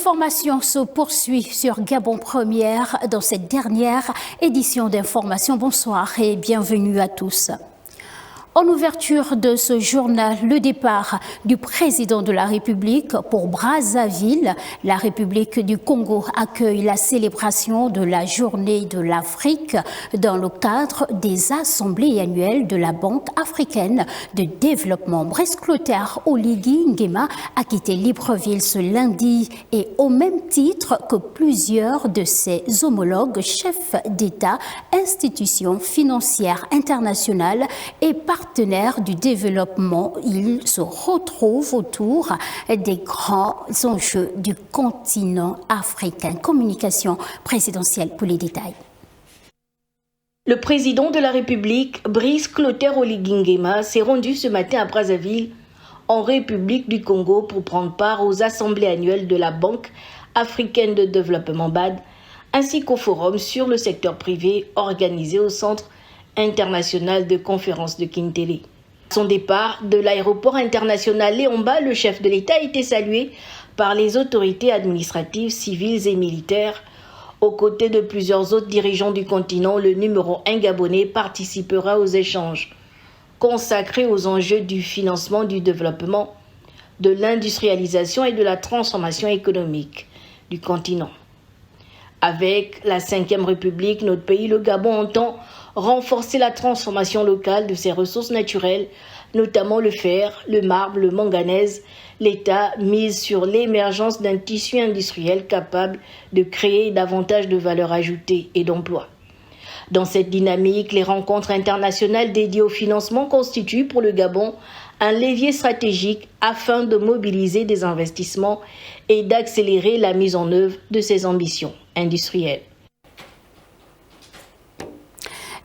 L'information se poursuit sur Gabon Première dans cette dernière édition d'Information. Bonsoir et bienvenue à tous. En ouverture de ce journal, le départ du président de la République pour Brazzaville. La République du Congo accueille la célébration de la Journée de l'Afrique dans le cadre des assemblées annuelles de la Banque africaine de développement. Brice Clotaire Oligui Nguema a quitté Libreville ce lundi et au même titre que plusieurs de ses homologues chefs d'État, institutions financières internationales et partenaires du développement, il se retrouve autour des grands enjeux du continent africain. Communication présidentielle pour les détails. Le président de la République, Brice Clotaire Oligui Nguema, s'est rendu ce matin à Brazzaville, en République du Congo, pour prendre part aux assemblées annuelles de la Banque africaine de développement BAD, ainsi qu'au forum sur le secteur privé organisé au Centre international de conférence de Kintélé. À son départ de l'aéroport international Léomba, le chef de l'État a été salué par les autorités administratives, civiles et militaires. Aux côtés de plusieurs autres dirigeants du continent, le numéro 1 gabonais participera aux échanges consacrés aux enjeux du financement du développement, de l'industrialisation et de la transformation économique du continent. Avec la 5e République, notre pays, le Gabon, entend renforcer la transformation locale de ses ressources naturelles, notamment le fer, le marbre, le manganèse. L'État mise sur l'émergence d'un tissu industriel capable de créer davantage de valeur ajoutée et d'emplois. Dans cette dynamique, les rencontres internationales dédiées au financement constituent pour le Gabon un levier stratégique afin de mobiliser des investissements et d'accélérer la mise en œuvre de ses ambitions industrielles.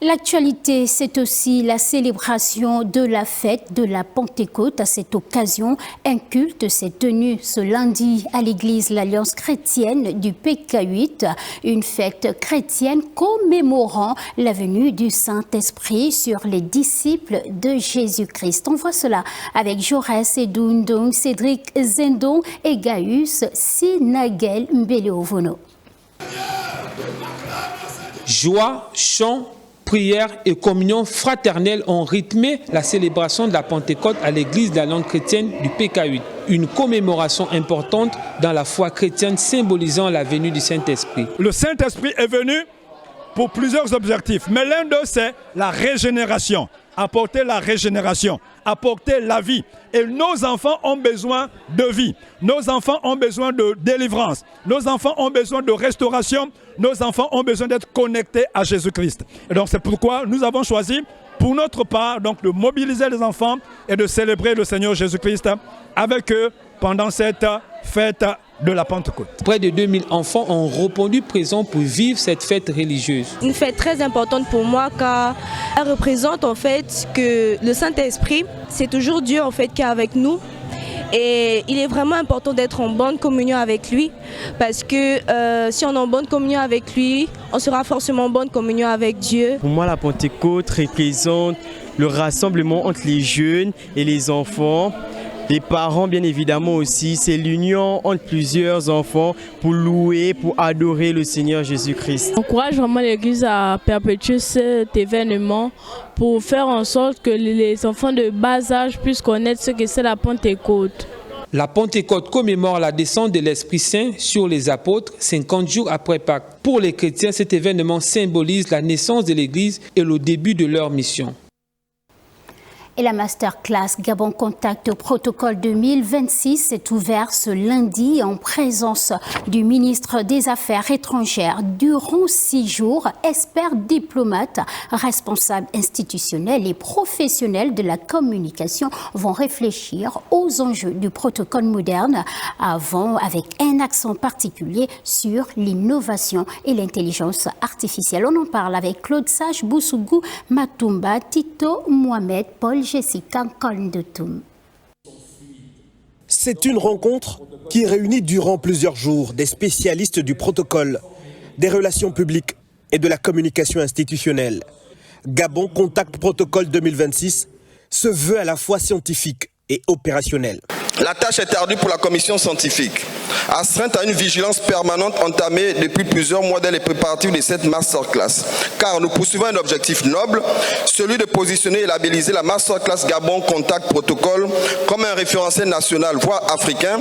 L'actualité, c'est aussi la célébration de la fête de la Pentecôte. À cette occasion, un culte s'est tenu ce lundi à l'église l'Alliance chrétienne du PK8, une fête chrétienne commémorant la venue du Saint-Esprit sur les disciples de Jésus-Christ. On voit cela avec Jaurès Edundong, Cédric Zendong et Gaius Sinagel Mbeleovono. Joie, chant, prière et communion fraternelle ont rythmé la célébration de la Pentecôte à l'église de l'Alliance chrétienne du PK8. Une commémoration importante dans la foi chrétienne symbolisant la venue du Saint-Esprit. Le Saint-Esprit est venu pour plusieurs objectifs, mais l'un d'eux c'est la régénération. Apporter la régénération, apporter la vie. Et nos enfants ont besoin de vie. Nos enfants ont besoin de délivrance. Nos enfants ont besoin de restauration. Nos enfants ont besoin d'être connectés à Jésus-Christ. Et donc c'est pourquoi nous avons choisi, pour notre part, donc, de mobiliser les enfants et de célébrer le Seigneur Jésus-Christ avec eux pendant cette fête de la Pentecôte. Près de 2000 enfants ont répondu présents pour vivre cette fête religieuse. Une fête très importante pour moi car elle représente en fait que le Saint-Esprit, c'est toujours Dieu en fait qui est avec nous. Et il est vraiment important d'être en bonne communion avec lui parce que si on est en bonne communion avec lui, on sera forcément en bonne communion avec Dieu. Pour moi, la Pentecôte représente le rassemblement entre les jeunes et les enfants. Les parents, bien évidemment aussi, c'est l'union entre plusieurs enfants pour louer, pour adorer le Seigneur Jésus-Christ. J'encourage vraiment l'Église à perpétuer cet événement pour faire en sorte que les enfants de bas âge puissent connaître ce que c'est la Pentecôte. La Pentecôte commémore la descente de l'Esprit Saint sur les apôtres 50 jours après Pâques. Pour les chrétiens, cet événement symbolise la naissance de l'Église et le début de leur mission. Et la masterclass Gabon Contact Protocole 2026 s'est ouverte ce lundi en présence du ministre des Affaires étrangères. Durant 6 jours, experts diplomates, responsables institutionnels et professionnels de la communication vont réfléchir aux enjeux du protocole moderne avec un accent particulier sur l'innovation et l'intelligence artificielle. On en parle avec Claude Sage, Boussougou, Matumba, Tito, Mohamed, Paul, Jessica Kolndotoum. C'est une rencontre qui réunit durant plusieurs jours des spécialistes du protocole, des relations publiques et de la communication institutionnelle. Gabon Contact Protocole 2026 se veut à la fois scientifique et opérationnel. La tâche est ardue pour la commission scientifique. astreinte à une vigilance permanente entamée depuis plusieurs mois dans les préparatifs de cette masterclass. Car nous poursuivons un objectif noble, celui de positionner et labelliser la masterclass Gabon Contact Protocol comme un référentiel national, voire africain,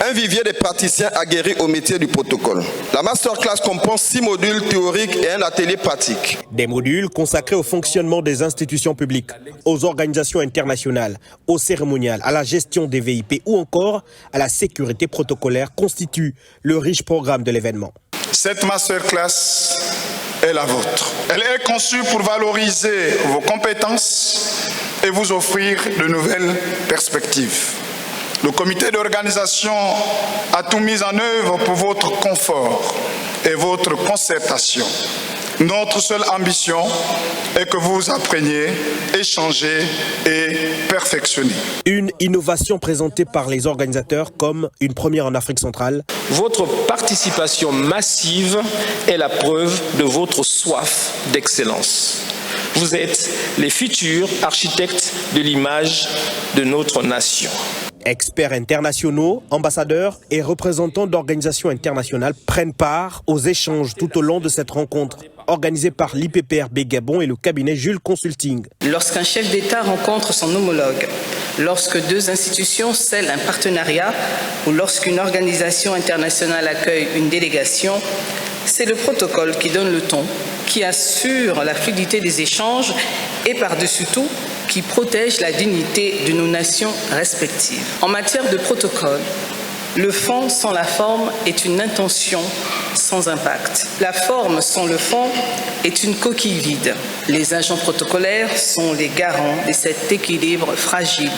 un vivier de praticiens aguerris au métier du protocole. La masterclass comprend 6 modules théoriques et un atelier pratique. Des modules consacrés au fonctionnement des institutions publiques, aux organisations internationales, au cérémonial, à la gestion des VIP ou encore à la sécurité protocolaire constituent le riche programme de l'événement. Cette masterclass est la vôtre. Elle est conçue pour valoriser vos compétences et vous offrir de nouvelles perspectives. Le comité d'organisation a tout mis en œuvre pour votre confort et votre concertation. Notre seule ambition est que vous appreniez, échangez et perfectionnez. Une innovation présentée par les organisateurs comme une première en Afrique centrale. Votre participation massive est la preuve de votre soif d'excellence. Vous êtes les futurs architectes de l'image de notre nation. Experts internationaux, ambassadeurs et représentants d'organisations internationales prennent part aux échanges tout au long de cette rencontre organisée par l'IPPRB Gabon et le cabinet Jules Consulting. Lorsqu'un chef d'État rencontre son homologue, lorsque 2 institutions scellent un partenariat ou lorsqu'une organisation internationale accueille une délégation, c'est le protocole qui donne le ton, qui assure la fluidité des échanges et par-dessus tout, qui protège la dignité de nos nations respectives. En matière de protocole, le fond sans la forme est une intention sans impact. La forme sans le fond est une coquille vide. Les agents protocolaires sont les garants de cet équilibre fragile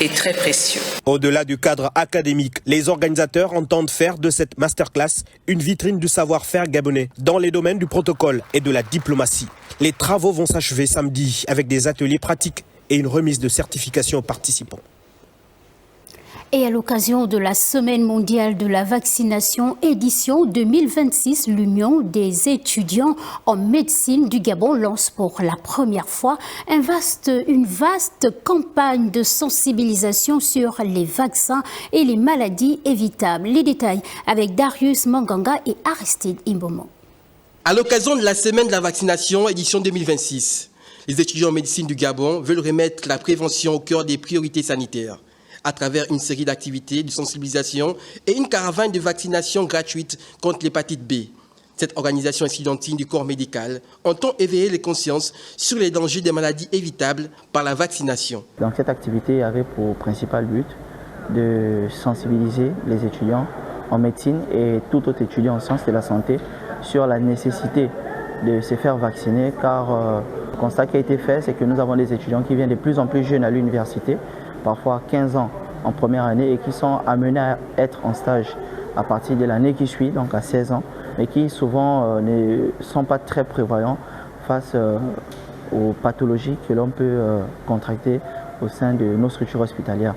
et très précieux. Au-delà du cadre académique, les organisateurs entendent faire de cette masterclass une vitrine du savoir-faire gabonais dans les domaines du protocole et de la diplomatie. Les travaux vont s'achever samedi avec des ateliers pratiques et une remise de certification aux participants. Et à l'occasion de la Semaine mondiale de la vaccination édition 2026, l'Union des étudiants en médecine du Gabon lance pour la première fois une vaste campagne de sensibilisation sur les vaccins et les maladies évitables. Les détails avec Darius Manganga et Aristide Imbomo. À l'occasion de la Semaine de la vaccination édition 2026, les étudiants en médecine du Gabon veulent remettre la prévention au cœur des priorités sanitaires à travers une série d'activités de sensibilisation et une caravane de vaccination gratuite contre l'hépatite B. Cette organisation estudiantine du corps médical entend éveiller les consciences sur les dangers des maladies évitables par la vaccination. Donc cette activité avait pour principal but de sensibiliser les étudiants en médecine et tout autre étudiant en sciences de la santé sur la nécessité de se faire vacciner car le constat qui a été fait, c'est que nous avons des étudiants qui viennent de plus en plus jeunes à l'université, parfois 15 ans en première année et qui sont amenés à être en stage à partir de l'année qui suit, donc à 16 ans, mais qui souvent ne sont pas très prévoyants face aux pathologies que l'on peut contracter au sein de nos structures hospitalières.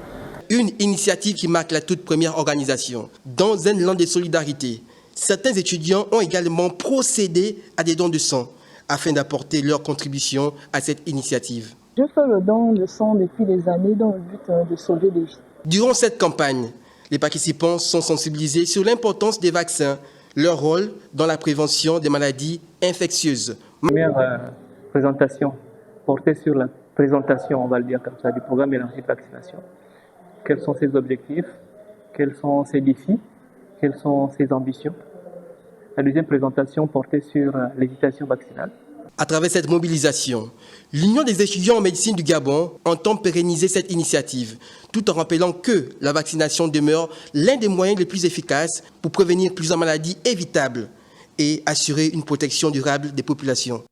Une initiative qui marque la toute première organisation. Dans un élan de solidarité, certains étudiants ont également procédé à des dons de sang afin d'apporter leur contribution à cette initiative. Je fais le don de sang depuis des années dans le but de sauver des vies. Durant cette campagne, les participants sont sensibilisés sur l'importance des vaccins, leur rôle dans la prévention des maladies infectieuses. Première présentation portée sur la présentation, on va le dire comme ça, du programme élargi de vaccination. Quels sont ses objectifs? Quels sont ses défis? Quelles sont ses ambitions? La deuxième présentation portait sur l'hésitation vaccinale. À travers cette mobilisation, l'Union des étudiants en médecine du Gabon entend pérenniser cette initiative, tout en rappelant que la vaccination demeure l'un des moyens les plus efficaces pour prévenir plusieurs maladies évitables et assurer une protection durable des populations.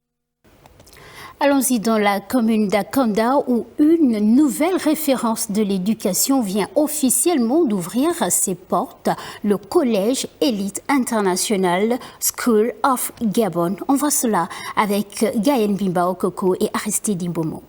Allons-y dans la commune d'Akonda où une nouvelle référence de l'éducation vient officiellement d'ouvrir ses portes, le collège Élite International School of Gabon. On voit cela avec Gaël Bimba Okoko et Aristide Imbomo.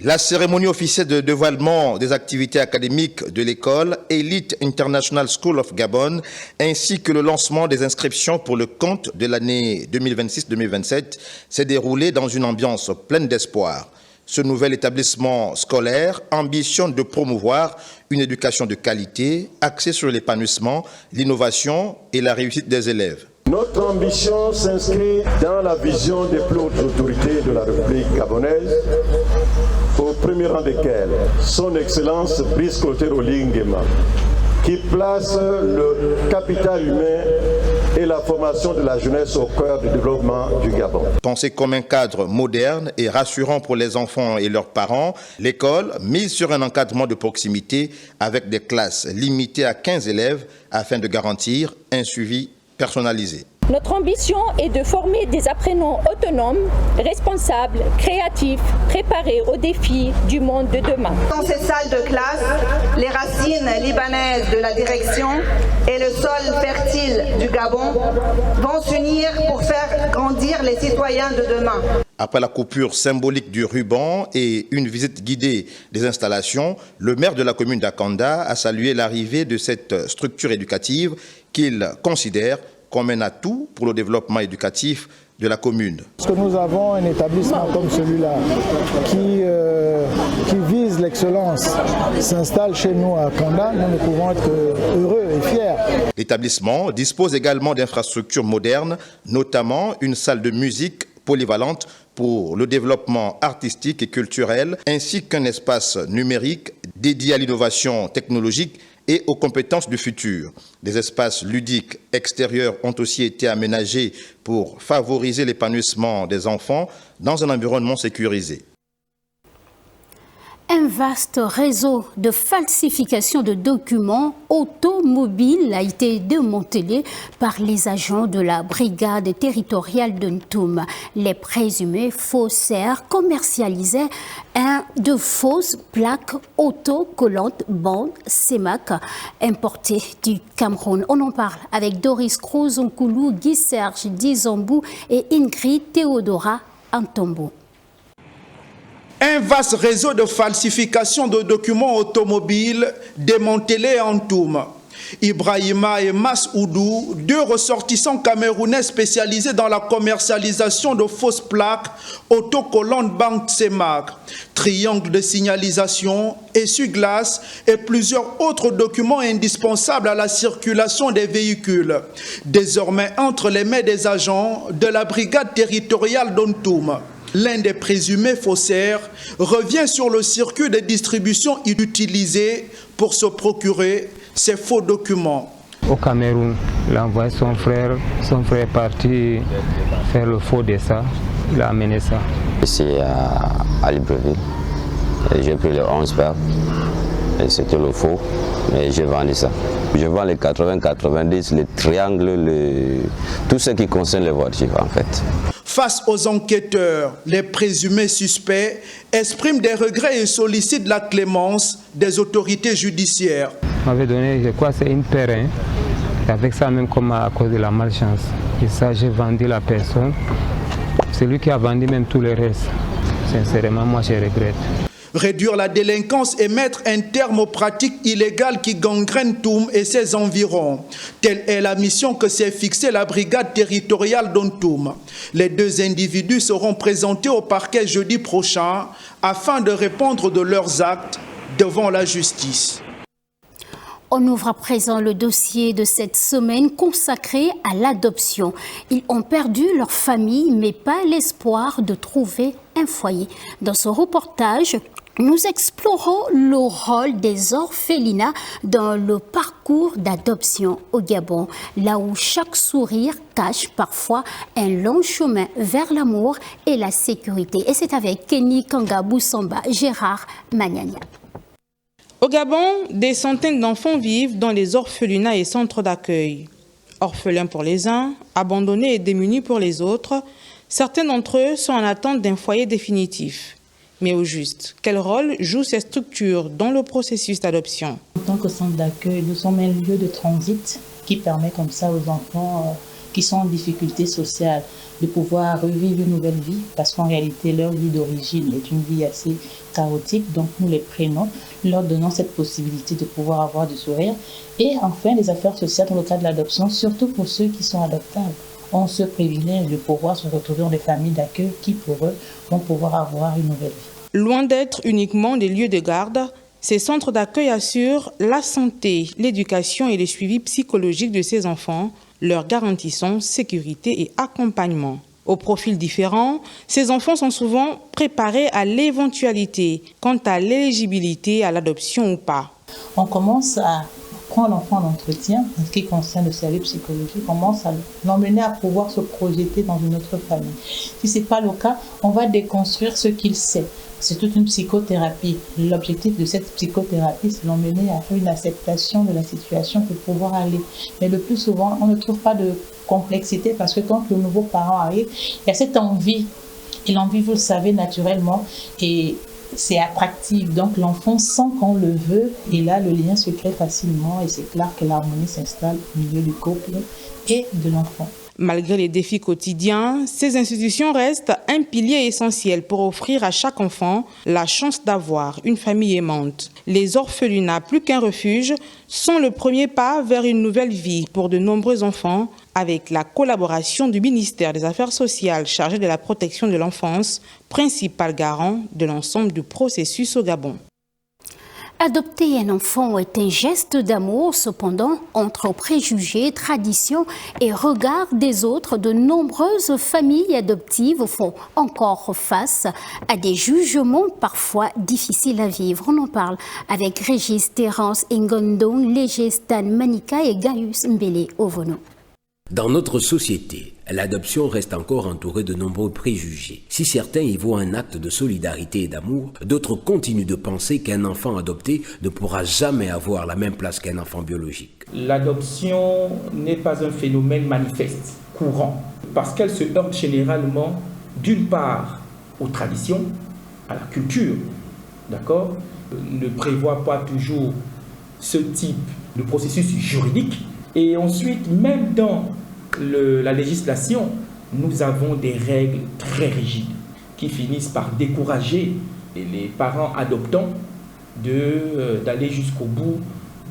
La cérémonie officielle de dévoilement des activités académiques de l'école Élite International School of Gabon ainsi que le lancement des inscriptions pour le compte de l'année 2026-2027 s'est déroulé dans une ambiance pleine d'espoir. Ce nouvel établissement scolaire ambitionne de promouvoir une éducation de qualité axée sur l'épanouissement, l'innovation et la réussite des élèves. Notre ambition s'inscrit dans la vision des plus hautes autorités de la République gabonaise, au premier rang desquelles son Excellence Brice Clotaire Oligui Nguema, qui place le capital humain et la formation de la jeunesse au cœur du développement du Gabon. Pensée comme un cadre moderne et rassurant pour les enfants et leurs parents, l'école mise sur un encadrement de proximité avec des classes limitées à 15 élèves afin de garantir un suivi personnalisé. Notre ambition est de former des apprenants autonomes, responsables, créatifs, préparés aux défis du monde de demain. Dans ces salles de classe, les racines libanaises de la direction et le sol fertile du Gabon vont s'unir pour faire grandir les citoyens de demain. Après la coupure symbolique du ruban et une visite guidée des installations, le maire de la commune d'Akanda a salué l'arrivée de cette structure éducative qu'il considère comme un atout pour le développement éducatif de la commune. Parce que nous avons un établissement comme celui-là qui vise l'excellence, s'installe chez nous à Kanda, nous ne pouvons être heureux et fiers. L'établissement dispose également d'infrastructures modernes, notamment une salle de musique polyvalente pour le développement artistique et culturel, ainsi qu'un espace numérique dédié à l'innovation technologique et aux compétences du futur. Des espaces ludiques extérieurs ont aussi été aménagés pour favoriser l'épanouissement des enfants dans un environnement sécurisé. Un vaste réseau de falsification de documents automobiles a été démantelé par les agents de la brigade territoriale de Ntoum. Les présumés faussaires commercialisaient de fausses plaques autocollantes bande CEMAC importées du Cameroun. On en parle avec Doris Cruz-Onkoulou, Guy Serge Dizambou et Ingrid Théodora Antombo. Un vaste réseau de falsification de documents automobiles démantelé en Ntoum. Ibrahima et Masoudou, deux ressortissants camerounais spécialisés dans la commercialisation de fausses plaques autocollantes banque CEMAC, triangle de signalisation, essuie-glace et plusieurs autres documents indispensables à la circulation des véhicules, désormais entre les mains des agents de la brigade territoriale d'Ntoum. L'un des présumés faussaires revient sur le circuit de distribution utilisé pour se procurer ces faux documents. Au Cameroun, il a envoyé son frère est parti faire le faux de ça, il a amené ça. Ici à Libreville, j'ai pris les 11 paires, et c'était le faux, mais j'ai vendu ça. Je vends les 80-90, les triangles, tout ce qui concerne les voitures en fait. Face aux enquêteurs, les présumés suspects expriment des regrets et sollicitent la clémence des autorités judiciaires. On m'avait donné, je crois, c'est une paire, hein. Et avec ça même comme à cause de la malchance. Et ça, j'ai vendu la personne. C'est lui qui a vendu même tout le reste. Sincèrement, moi, je regrette. Réduire la délinquance et mettre un terme aux pratiques illégales qui gangrènent Ntoum et ses environs. Telle est la mission que s'est fixée la brigade territoriale d'Ntoum. Les deux individus seront présentés au parquet jeudi prochain afin de répondre de leurs actes devant la justice. On ouvre à présent le dossier de cette semaine consacré à l'adoption. Ils ont perdu leur famille, mais pas l'espoir de trouver un foyer. Dans ce reportage, nous explorons le rôle des orphelinats dans le parcours d'adoption au Gabon, là où chaque sourire cache parfois un long chemin vers l'amour et la sécurité. Et c'est avec Kenny Kangabou Samba, Gérard Magnania. Au Gabon, des centaines d'enfants vivent dans les orphelinats et centres d'accueil. Orphelins pour les uns, abandonnés et démunis pour les autres, certains d'entre eux sont en attente d'un foyer définitif. Mais au juste, quel rôle jouent ces structures dans le processus d'adoption? En tant que centre d'accueil, nous sommes un lieu de transit qui permet comme ça aux enfants qui sont en difficulté sociale de pouvoir revivre une nouvelle vie, parce qu'en réalité, leur vie d'origine est une vie assez chaotique. Donc nous les prenons, leur donnons cette possibilité de pouvoir avoir du sourire. Et enfin, les affaires sociales dans le cadre de l'adoption, surtout pour ceux qui sont adoptables, ont ce privilège de pouvoir se retrouver dans des familles d'accueil qui, pour eux, vont pouvoir avoir une nouvelle vie. Loin d'être uniquement des lieux de garde, ces centres d'accueil assurent la santé, l'éducation et le suivi psychologique de ces enfants, leur garantissant sécurité et accompagnement. Au profil différent, ces enfants sont souvent préparés à l'éventualité quant à l'éligibilité à l'adoption ou pas. On commence à prendre l'enfant en entretien, en ce qui concerne le service psychologique, on commence à l'emmener à pouvoir se projeter dans une autre famille. Si ce n'est pas le cas, on va déconstruire ce qu'il sait. C'est toute une psychothérapie. L'objectif de cette psychothérapie, c'est l'emmener à faire une acceptation de la situation pour pouvoir aller. Mais le plus souvent, on ne trouve pas de complexité parce que quand le nouveau parent arrive, il y a cette envie. Et l'envie, vous le savez, naturellement, et c'est attractif. Donc l'enfant sent qu'on le veut et là, le lien se crée facilement et c'est clair que l'harmonie s'installe au milieu du couple et de l'enfant. Malgré les défis quotidiens, ces institutions restent un pilier essentiel pour offrir à chaque enfant la chance d'avoir une famille aimante. Les orphelinats, plus qu'un refuge, sont le premier pas vers une nouvelle vie pour de nombreux enfants, avec la collaboration du ministère des Affaires sociales chargé de la protection de l'enfance, principal garant de l'ensemble du processus au Gabon. Adopter un enfant est un geste d'amour, cependant, entre préjugés, traditions et regards des autres, de nombreuses familles adoptives font encore face à des jugements parfois difficiles à vivre. On en parle avec Régis Terence Ngondong, Légestan Manika et Gaius Mbele Ovono. Dans notre société, l'adoption reste encore entourée de nombreux préjugés. Si certains y voient un acte de solidarité et d'amour, d'autres continuent de penser qu'un enfant adopté ne pourra jamais avoir la même place qu'un enfant biologique. L'adoption n'est pas un phénomène manifeste, courant, parce qu'elle se heurte généralement d'une part aux traditions, à la culture, d'accord, ne prévoit pas toujours ce type de processus juridique. Et ensuite, même dans la législation, nous avons des règles très rigides qui finissent par décourager les parents adoptants d'aller jusqu'au bout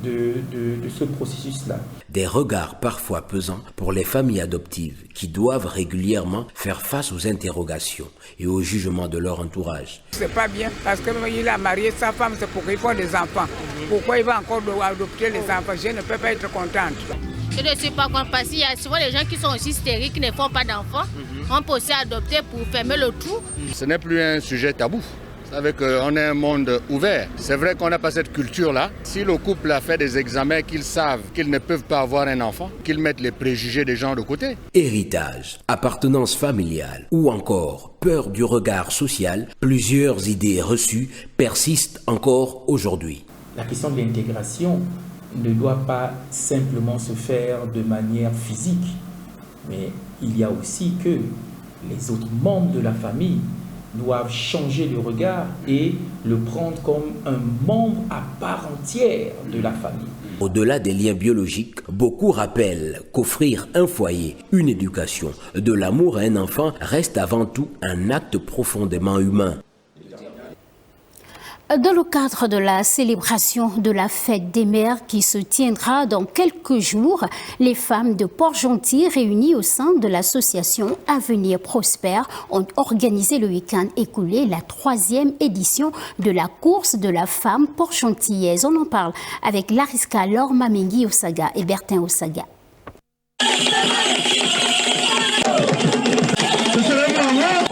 de ce processus-là. Des regards parfois pesants pour les familles adoptives qui doivent régulièrement faire face aux interrogations et aux jugements de leur entourage. C'est pas bien parce qu'il a marié sa femme, c'est pour qu'il fasse des enfants. Pourquoi il va encore adopter les enfants? Je ne peux pas être contente. Je ne suis pas contente parce qu'il y a souvent des gens qui sont aussi stériles, qui ne font pas d'enfants. On peut aussi adopter pour fermer le tout. Ce n'est plus un sujet tabou. Vous savez qu'on est un monde ouvert. C'est vrai qu'on n'a pas cette culture-là. Si le couple a fait des examens, qu'ils savent qu'ils ne peuvent pas avoir un enfant, qu'ils mettent les préjugés des gens de côté. Héritage, appartenance familiale ou encore peur du regard social, plusieurs idées reçues persistent encore aujourd'hui. La question de l'intégration ne doit pas simplement se faire de manière physique, mais il y a aussi que les autres membres de la famille doivent changer de regard et le prendre comme un membre à part entière de la famille. Au-delà des liens biologiques, beaucoup rappellent qu'offrir un foyer, une éducation, de l'amour à un enfant reste avant tout un acte profondément humain. Dans le cadre de la célébration de la fête des mères qui se tiendra dans quelques jours, les femmes de Port-Gentil réunies au sein de l'association Avenir Prospère ont organisé le week-end écoulé la 3e édition de la course de la femme port-gentillaise. On en parle avec Lariska Laure Mamengi Osaga et Bertin Osaga.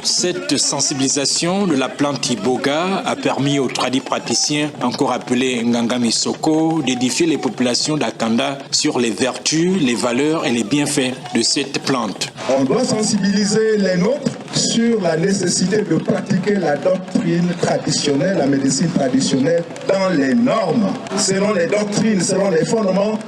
Cette sensibilisation de la plante iboga a permis aux tradipraticiens, encore appelés Ngangami Soko, d'édifier les populations d'Akanda sur les vertus, les valeurs et les bienfaits de cette plante. On doit sensibiliser les nôtres sur la nécessité de pratiquer la doctrine traditionnelle, la médecine traditionnelle, dans les normes, selon les doctrines, selon les fondements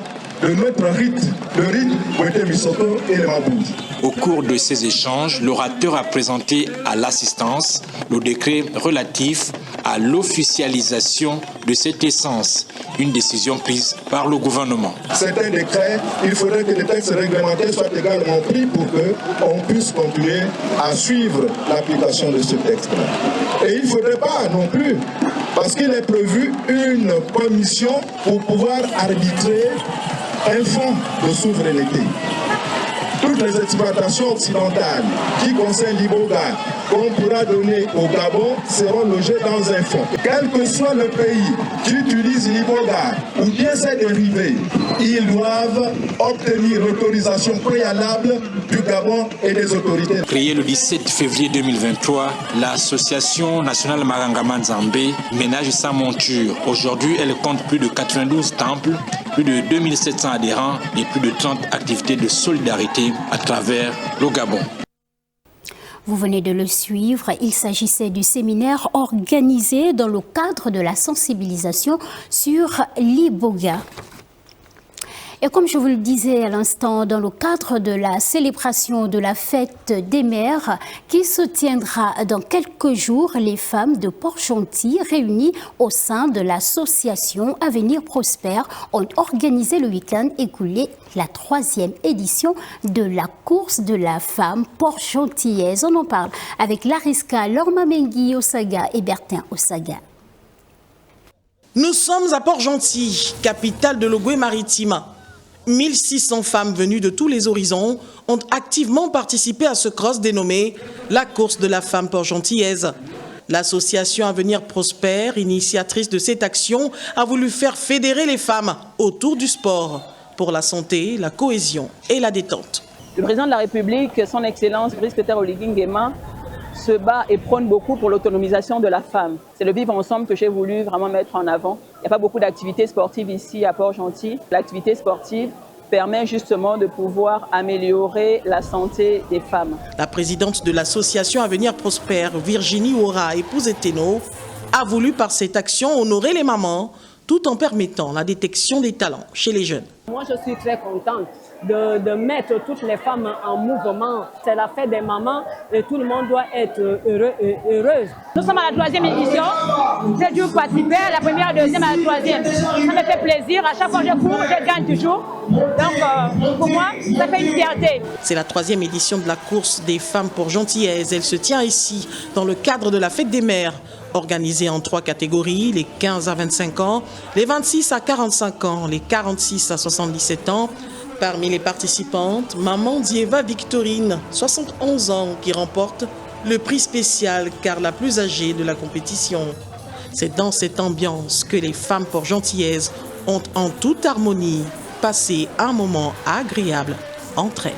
de notre rite, le rite Wete Misoto et le Maboundi. Au cours de ces échanges, l'orateur a présenté à l'assistance le décret relatif à l'officialisation de cette essence, une décision prise par le gouvernement. C'est un décret, il faudrait que les textes réglementaires soient également pris pour qu'on puisse continuer à suivre l'application de ce texte-là. Et il ne faudrait pas non plus, parce qu'il est prévu une commission pour pouvoir arbitrer un fonds de souveraineté. Toutes les exploitations occidentales qui concernent l'Iboga qu'on pourra donner au Gabon seront logés dans un fonds. Quel que soit le pays qui utilise l'Iboga ou bien ses dérivés, ils doivent obtenir l'autorisation préalable du Gabon et des autorités. Créée le 17 février 2023, l'association nationale Marangama Nzambé ménage sa monture. Aujourd'hui, elle compte plus de 92 temples, plus de 2700 adhérents et plus de 30 activités de solidarité à travers le Gabon. Vous venez de le suivre, il s'agissait du séminaire organisé dans le cadre de la sensibilisation sur l'Iboga. Et comme je vous le disais à l'instant, dans le cadre de la célébration de la fête des mères qui se tiendra dans quelques jours, les femmes de Port-Gentil réunies au sein de l'association Avenir Prospère ont organisé le week-end écoulé la 3e édition de la course de la femme port-gentillaise. On en parle avec Lariska Lormamengi Osaga et Bertin Osaga. Nous sommes à Port-Gentil, capitale de l'Ogooué-Maritime. 1600 femmes venues de tous les horizons ont activement participé à ce cross dénommé la course de la femme port-gentillaise. L'association Avenir Prospère, initiatrice de cette action, a voulu faire fédérer les femmes autour du sport pour la santé, la cohésion et la détente. Le président de la République, son Excellence Brice Peter Oligui Nguema, se bat et prône beaucoup pour l'autonomisation de la femme. C'est le vivre ensemble que j'ai voulu vraiment mettre en avant. Il n'y a pas beaucoup d'activités sportives ici à Port-Gentil. L'activité sportive permet justement de pouvoir améliorer la santé des femmes. La présidente de l'association Avenir Prospère, Virginie Ora, épouse Eteno, a voulu par cette action honorer les mamans tout en permettant la détection des talents chez les jeunes. Moi, je suis très contente de mettre toutes les femmes en mouvement. C'est la fête des mamans et tout le monde doit être heureux et heureuse. Nous sommes à la 3e édition. J'ai dû participer à la première, la deuxième, à la 3e. Ça me fait plaisir. À chaque fois que je cours, je gagne toujours. Donc, pour moi, ça fait une fierté. C'est la 3e édition de la course des femmes port-gentillaises. Elle se tient ici, dans le cadre de la fête des mères, organisée en 3 catégories, les 15 à 25 ans, les 26 à 45 ans, les 46 à 77 ans. Parmi les participantes, maman Dieva Victorine, 71 ans, qui remporte le prix spécial car la plus âgée de la compétition. C'est dans cette ambiance que les femmes port-gentillaises ont en toute harmonie passé un moment agréable entre elles.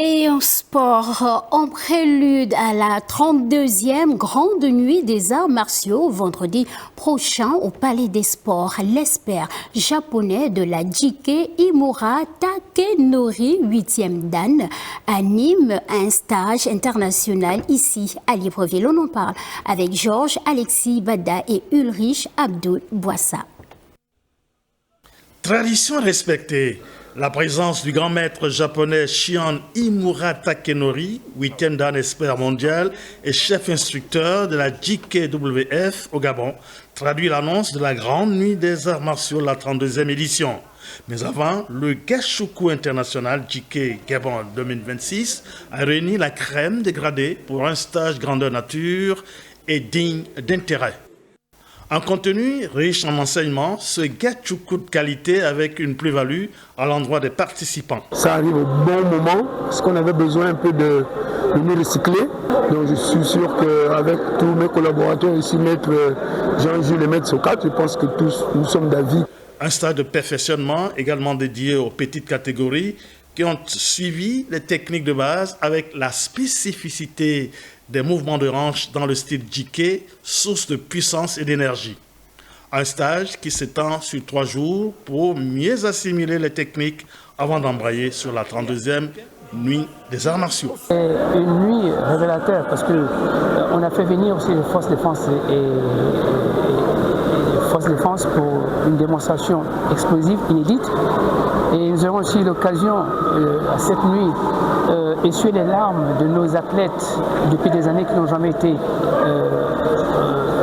Et en sport, en prélude à la 32e Grande Nuit des Arts Martiaux, vendredi prochain au Palais des Sports, l'expert japonais de la Jike Imura Takenori 8e Dan anime un stage international ici à Libreville. On en parle avec Georges Alexis Bada et Ulrich Abdul Boissa. Tradition respectée. La présence du grand maître japonais Shion Imura Takenori, 8e dan expert mondial et chef instructeur de la JKWF au Gabon, traduit l'annonce de la Grande Nuit des Arts Martiaux, la 32e édition. Mais avant, le Gashuku International JK Gabon 2026 a réuni la crème des gradés pour un stage grandeur nature et digne d'intérêt. En contenu riche en enseignements, ce Gashuku de qualité avec une plus-value à l'endroit des participants. Ça arrive au bon moment, parce qu'on avait besoin un peu de nous recycler. Donc je suis sûr qu'avec tous mes collaborateurs ici, maître Jean-Jules et maître Socate, je pense que tous nous sommes d'avis. Un stade de perfectionnement également dédié aux petites catégories qui ont suivi les techniques de base avec la spécificité des mouvements de hanche dans le style JK, source de puissance et d'énergie. Un stage qui s'étend sur 3 jours pour mieux assimiler les techniques avant d'embrayer sur la 32e nuit des arts martiaux. Une nuit révélateur parce qu'on a fait venir aussi les forces de défense pour une démonstration explosive inédite. Et nous aurons aussi l'occasion à cette nuit essuyer les larmes de nos athlètes depuis des années qui n'ont jamais été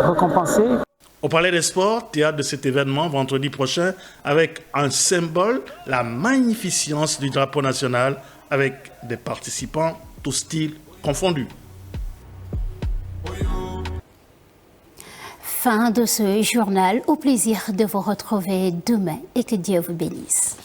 récompensés. Au Palais des Sports, théâtre de cet événement vendredi prochain, avec un symbole, la magnificence du drapeau national, avec des participants tous styles confondus. fin de ce journal. Au plaisir de vous retrouver demain et que Dieu vous bénisse.